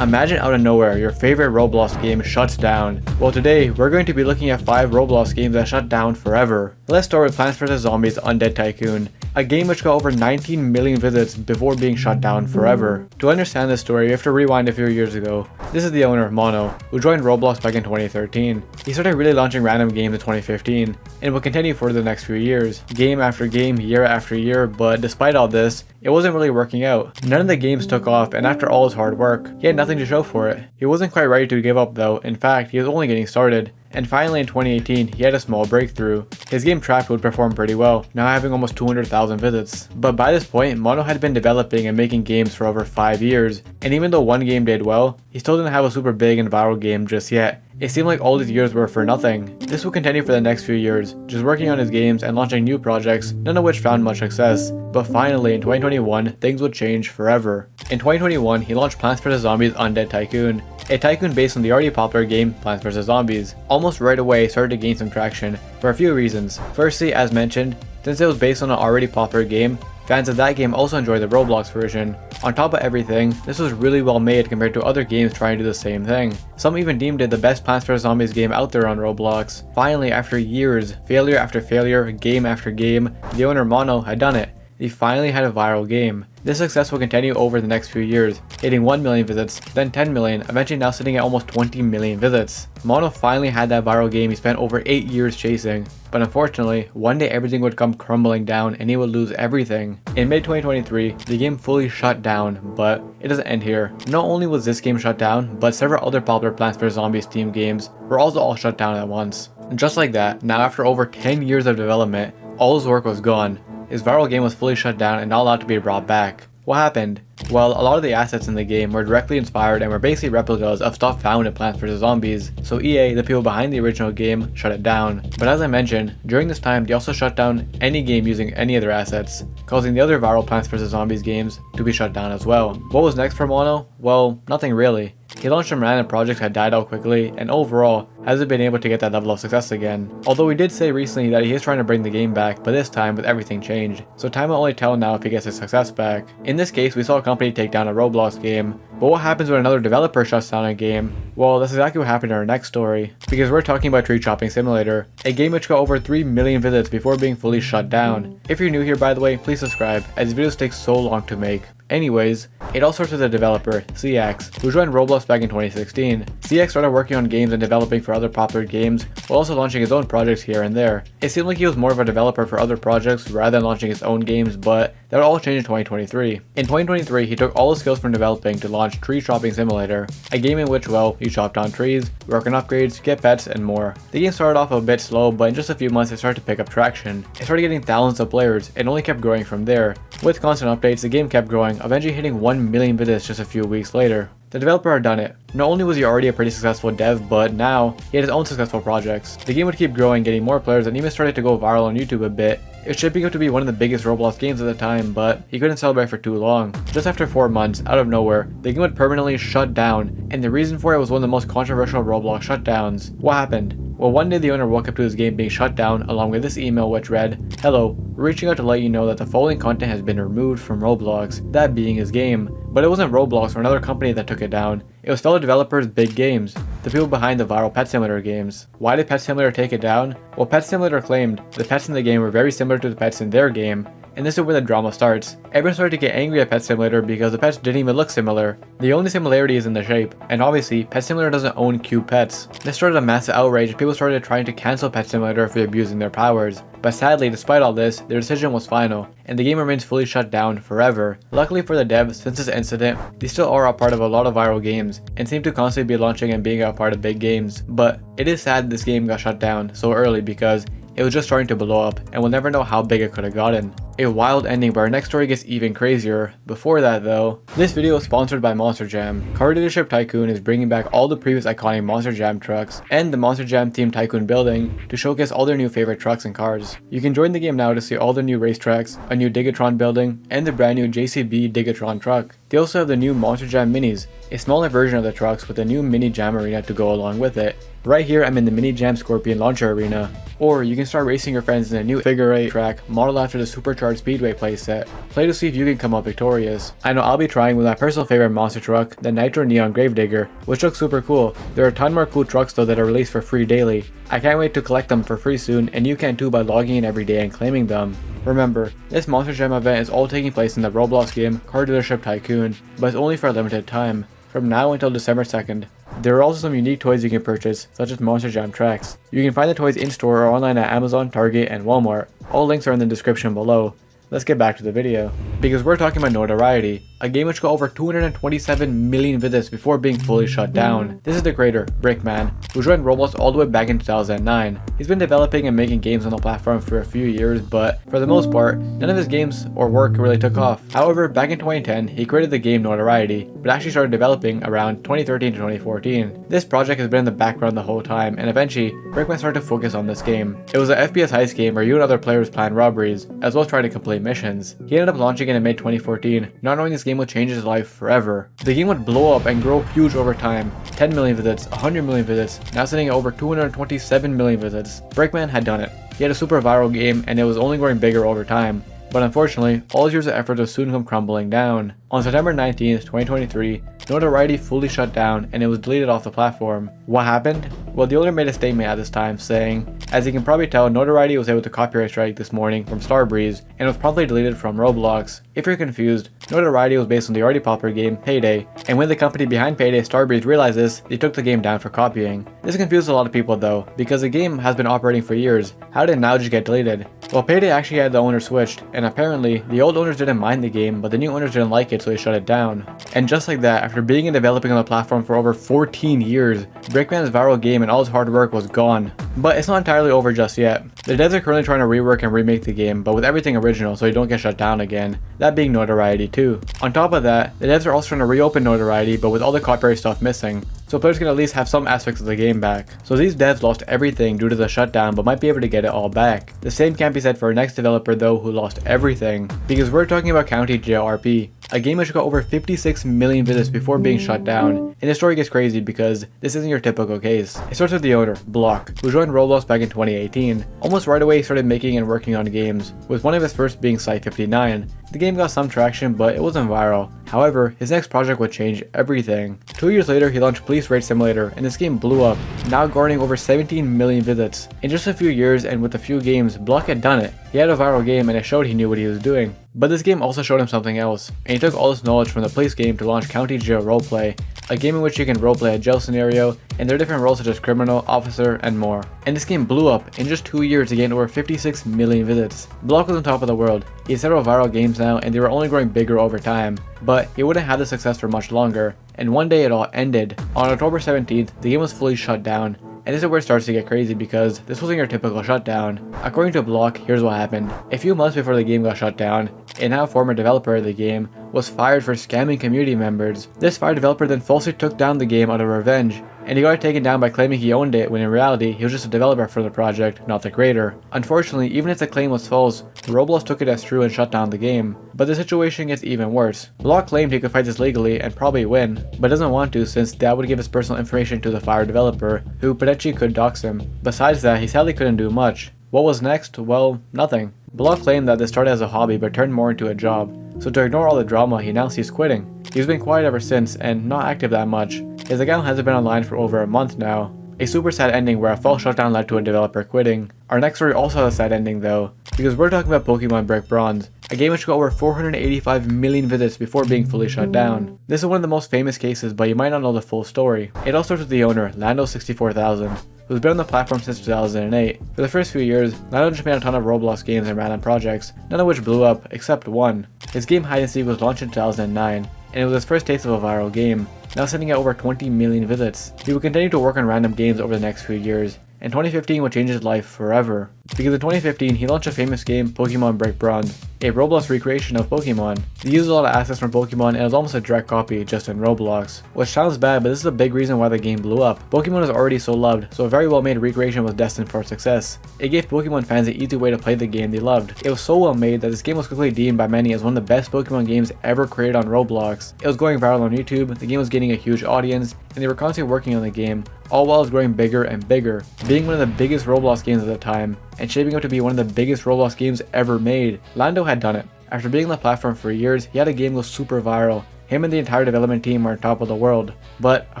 Imagine out of nowhere, your favorite Roblox game shuts down. Well, today, we're going to be looking at 5 Roblox games that shut down forever. Let's start with Plants vs. Zombies Undead Tycoon, a game which got over 19 million visits before being shut down forever. To understand this story, you have to rewind a few years ago. This is the owner, Mono, who joined Roblox back in 2013. He started really launching random games in 2015, and will continue for the next few years, game after game, year after year, but despite all this, it wasn't really working out. None of the games took off, and after all his hard work, he had nothing to show for it. He wasn't quite ready to give up though. In fact, he was only getting started. And finally in 2018, he had a small breakthrough. His game Trapped would perform pretty well, now having almost 200,000 visits. But by this point, Mono had been developing and making games for over 5 years, and even though one game did well, he still didn't have a super big and viral game just yet. It seemed like all these years were for nothing. This would continue for the next few years, just working on his games and launching new projects, none of which found much success. But finally, in 2021, things would change forever. In 2021, he launched Plants vs. Zombies Undead Tycoon, a tycoon based on the already popular game Plants vs. Zombies. Almost right away, it started to gain some traction, for a few reasons. Firstly, as mentioned, since it was based on an already popular game, fans of that game also enjoyed the Roblox version. On top of everything, this was really well made compared to other games trying to do the same thing. Some even deemed it the best Plants vs. Zombies game out there on Roblox. Finally, after years, failure after failure, game after game, the owner Mono had done it. He finally had a viral game. This success will continue over the next few years, hitting 1 million visits, then 10 million, eventually now sitting at almost 20 million visits. Mono finally had that viral game he spent over 8 years chasing, but unfortunately, one day everything would come crumbling down and he would lose everything. In mid-2023, the game fully shut down, but it doesn't end here. Not only was this game shut down, but several other popular Plants vs. Zombies themed games were also all shut down at once. And just like that, now after over 10 years of development, all his work was gone. His viral game was fully shut down and not allowed to be brought back. What happened? Well, a lot of the assets in the game were directly inspired and were basically replicas of stuff found in Plants vs. Zombies, so EA, the people behind the original game, shut it down. But as I mentioned, during this time they also shut down any game using any of their assets, causing the other viral Plants vs. Zombies games to be shut down as well. What was next for Mono? Well, nothing really. He launched some random projects that died out quickly, and overall, hasn't been able to get that level of success again. Although he did say recently that he is trying to bring the game back, but this time with everything changed, so time will only tell now if he gets his success back. In this case, we saw a company take down a Roblox game, but what happens when another developer shuts down a game? Well, that's exactly what happened in our next story, because we're talking about Tree Chopping Simulator, a game which got over 3 million visits before being fully shut down. If you're new here, by the way, please subscribe, as these videos take so long to make. Anyways, it all starts with a developer, CX, who joined Roblox back in 2016. CX started working on games and developing for other popular games, while also launching his own projects here and there. It seemed like he was more of a developer for other projects rather than launching his own games, but that would all change in 2023. In 2023, he took all the skills from developing to launch Tree Chopping Simulator, a game in which, well, you chop down trees, work on upgrades, get pets, and more. The game started off a bit slow, but in just a few months it started to pick up traction. It started getting thousands of players, and only kept growing from there. With constant updates, the game kept growing, eventually hitting 1 million visits just a few weeks later. The developer had done it. Not only was he already a pretty successful dev, but now he had his own successful projects. The game would keep growing, getting more players, and even started to go viral on YouTube a bit. It was shaping up to be one of the biggest Roblox games at the time, but he couldn't celebrate for too long. Just after 4 months, out of nowhere, the game would permanently shut down, and the reason for it was one of the most controversial Roblox shutdowns. What happened? Well, one day the owner woke up to his game being shut down along with this email which read, "Hello, we're reaching out to let you know that the following content has been removed from Roblox," that being his game. But it wasn't Roblox or another company that took it down, it was fellow developers Big Games, the people behind the viral Pet Simulator games. Why did Pet Simulator take it down? Well, Pet Simulator claimed the pets in the game were very similar to the pets in their game, and this is where the drama starts. Everyone started to get angry at Pet Simulator because the pets didn't even look similar. The only similarity is in the shape, and obviously, Pet Simulator doesn't own cute pets. This started a massive outrage and people started trying to cancel Pet Simulator for abusing their powers. But sadly, despite all this, their decision was final, and the game remains fully shut down forever. Luckily for the devs, since this incident, they still are a part of a lot of viral games, and seem to constantly be launching and being a part of big games. But it is sad this game got shut down so early because it was just starting to blow up, and we'll never know how big it could have gotten. A wild ending, but our next story gets even crazier. Before that though, this video is sponsored by Monster Jam. Car dealership Tycoon is bringing back all the previous iconic Monster Jam trucks and the Monster Jam themed Tycoon building to showcase all their new favorite trucks and cars. You can join the game now to see all the new racetracks, a new Digatron building, and the brand new JCB Digatron truck. They also have the new Monster Jam Minis, a smaller version of the trucks with a new mini jam arena to go along with it. Right here I'm in the Mini Jam Scorpion Launcher Arena. Or you can start racing your friends in a new figure 8 track modeled after the Supercharged Speedway playset. Play to see if you can come out victorious. I know I'll be trying with my personal favorite monster truck, the Nitro Neon Gravedigger, which looks super cool. There are a ton more cool trucks though that are released for free daily. I can't wait to collect them for free soon, and you can too by logging in every day and claiming them. Remember, this Monster Jam event is all taking place in the Roblox game Car Dealership Tycoon, but it's only for a limited time, from now until December 2nd. There are also some unique toys you can purchase, such as Monster Jam tracks. You can find the toys in-store or online at Amazon, Target, and Walmart. All links are in the description below. Let's get back to the video. Because we're talking about Notoriety, a game which got over 227 million visits before being fully shut down. This is the creator, Brickman, who joined Roblox all the way back in 2009. He's been developing and making games on the platform for a few years, but for the most part, none of his games or work really took off. However, back in 2010, he created the game Notoriety, but actually started developing around 2013 to 2014. This project has been in the background the whole time, and eventually, Brickman started to focus on this game. It was an FPS heist game where you and other players plan robberies, as well as trying to complete missions. He ended up launching it in May 2014, not knowing this game would change his life forever. The game would blow up and grow huge over time. 10 million visits, 100 million visits, now sitting at over 227 million visits. Brickman had done it. He had a super viral game and it was only growing bigger over time. But unfortunately, all his years of effort would soon come crumbling down. On September 19th, 2023, Notoriety fully shut down and it was deleted off the platform. What happened? Well, the owner made a statement at this time saying, "As you can probably tell, Notoriety was able to copyright strike this morning from Starbreeze and was promptly deleted from Roblox. If you're confused, Notoriety was based on the already popular game Payday, and when the company behind Payday, Starbreeze, realized this, they took the game down for copying." This confused a lot of people though, because the game has been operating for years. How did it now just get deleted? Well, Payday actually had the owner switched, and apparently, the old owners didn't mind the game, but the new owners didn't like it, so they shut it down. And just like that, after being and developing on the platform for over 14 years, Brickman's viral game and all his hard work was gone. But it's not entirely over just yet. The devs are currently trying to rework and remake the game, but with everything original so you don't get shut down again, that being Notoriety too. On top of that, the devs are also trying to reopen Notoriety, but with all the copyright stuff missing, so players can at least have some aspects of the game back. So these devs lost everything due to the shutdown, but might be able to get it all back. The same can't be said for our next developer though, who lost everything, because we're talking about County Jail RP, a game which got over 56 million visits before being shut down. And the story gets crazy because this isn't your typical case. It starts with the owner, Block, who joined Roblox back in 2018. Almost right away he started making and working on games, with one of his first being Site 59. The game got some traction, but it wasn't viral. However, his next project would change everything. 2 years later, he launched Police Raid Simulator, and this game blew up, now garnering over 17 million visits. In just a few years and with a few games, Block had done it. He had a viral game and it showed he knew what he was doing. But this game also showed him something else, and he took all this knowledge from the police game to launch County Jail Roleplay, a game in which you can roleplay a jail scenario, and there are different roles such as criminal, officer, and more. And this game blew up. In just 2 years it gained over 56 million visits. Block was on top of the world. He has several viral games now, and they were only growing bigger over time. But he wouldn't have the success for much longer, and one day it all ended. On October 17th, the game was fully shut down. And this is where it starts to get crazy because this wasn't your typical shutdown. According to Block, here's what happened. A few months before the game got shut down, a now former developer of the game was fired for scamming community members. This fired developer then falsely took down the game out of revenge, and he got it taken down by claiming he owned it when in reality he was just a developer for the project, not the creator. Unfortunately, even if the claim was false, Roblox took it as true and shut down the game. But the situation gets even worse. Block claimed he could fight this legally and probably win, but doesn't want to since that would give his personal information to the fired developer, who potentially could dox him. Besides that, he sadly couldn't do much. What was next? Well, nothing. Block claimed that this started as a hobby but turned more into a job, so to ignore all the drama he announced he's quitting. He's been quiet ever since and not active that much. His account hasn't been online for over a month now. A super sad ending where a false shutdown led to a developer quitting. Our next story also has a sad ending though, because we're talking about Pokemon Brick Bronze, a game which got over 485 million visits before being fully shut down. This is one of the most famous cases, but you might not know the full story. It all starts with the owner, Lando64000, who's been on the platform since 2008. For the first few years, Lando just made a ton of Roblox games and random projects, none of which blew up, except one. His game Hide and Seek was launched in 2009, and it was his first taste of a viral game, now sitting at over 20 million visits. He would continue to work on random games over the next few years, and 2015 would change his life forever. Because in 2015, he launched a famous game, Pokemon Break Bronze, a Roblox recreation of Pokemon. They used a lot of assets from Pokemon and it was almost a direct copy just in Roblox. Which sounds bad, but this is a big reason why the game blew up. Pokemon is already so loved, so a very well made recreation was destined for success. It gave Pokemon fans an easy way to play the game they loved. It was so well made that this game was quickly deemed by many as one of the best Pokemon games ever created on Roblox. It was going viral on YouTube, the game was gaining a huge audience, and they were constantly working on the game, all while it was growing bigger and bigger, being one of the biggest Roblox games at the time, and shaping up to be one of the biggest Roblox games ever made. Lando had done it. After being on the platform for years, he had a game go super viral. Him and the entire development team were on top of the world. But a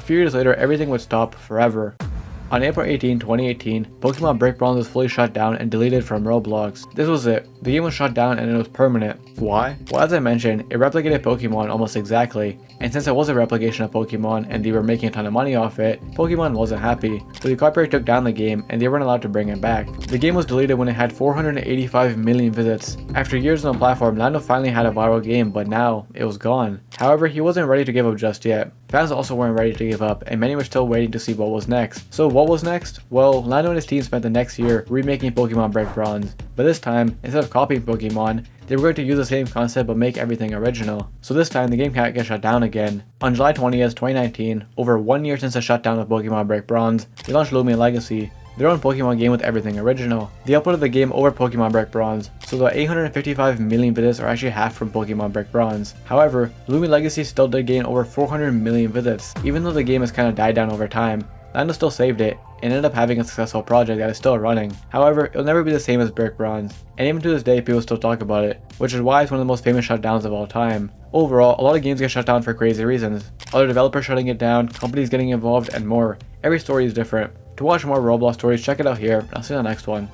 few years later, everything would stop forever. On April 18, 2018, Pokemon Break Bronze was fully shut down and deleted from Roblox. This was it. The game was shut down and it was permanent. Why? Well, as I mentioned, it replicated Pokemon almost exactly, and since it was a replication of Pokemon and they were making a ton of money off it, Pokemon wasn't happy, so the copyright took down the game and they weren't allowed to bring it back. The game was deleted when it had 485 million visits. After years on the platform, Lando finally had a viral game, but now it was gone. However, he wasn't ready to give up just yet. Fans also weren't ready to give up, and many were still waiting to see what was next. So what was next? Well, Lando and his team spent the next year remaking Pokemon Break Bronze, but this time, instead of copying Pokemon, they were going to use the same concept but make everything original. So this time, the game can't get shut down again. On July 20th, 2019, over 1 year since the shutdown of Pokemon Break Bronze, they launched Lumia Legacy, their own Pokemon game with everything original. They uploaded the game over Pokemon Break Bronze, so the 855 million visits are actually half from Pokemon Break Bronze. However, Lumia Legacy still did gain over 400 million visits, even though the game has kind of died down over time. Lando still saved it, and ended up having a successful project that is still running. However, it'll never be the same as Break Bronze, and even to this day people still talk about it, which is why it's one of the most famous shutdowns of all time. Overall, a lot of games get shut down for crazy reasons. Other developers shutting it down, companies getting involved, and more. Every story is different. To watch more Roblox stories, check it out here, and I'll see you in the next one.